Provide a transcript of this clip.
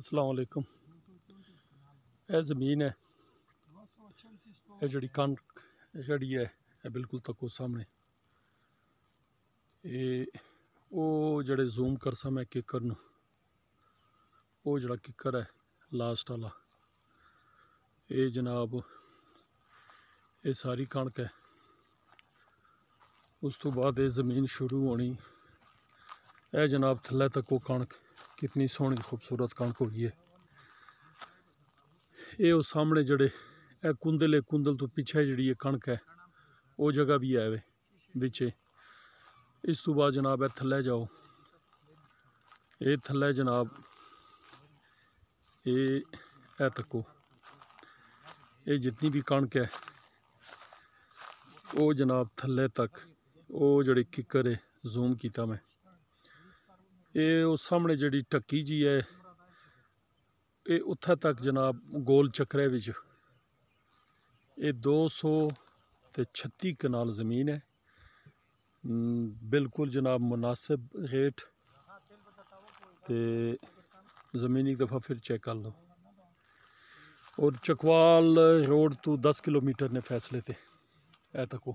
अस्सलाम वालेकुम। यह ज़मीन है, यह जी कणक जी है बिल्कुल तको सामने। वो जड़े जूम करसा मैं किकर न, वो जड़ा किकर है लास्ट वाला, ये जनाब ये सारी कणक है। उस तो बाद ये ज़मीन शुरू होनी, यह जनाब थल्ले तक वो कणक कितनी सोहनी खूबसूरत कणक हुई है। ये उस सामने जड़े ए कुंदल तो पिछे जी कणक है वो जगह भी है वे बिचे। इस तो बाद जनाब थल्ले जाओ, ये थल्ले जनाब ये तको ये जितनी भी कणक है वो जनाब थल्ले तक वो जड़ी किकर है जूम किया मैं। ये उस सामने जड़ी टक्की जी है ये उत्थे तक जनाब गोल चक्रे विच ये 236 कनाल ज़मीन है। बिल्कुल जनाब मुनासिब रेट ते ज़मीन एक दफ़ा फिर चेक कर लो। और चकवाल रोड तो 10 किलोमीटर ने फैसले थे ए तको।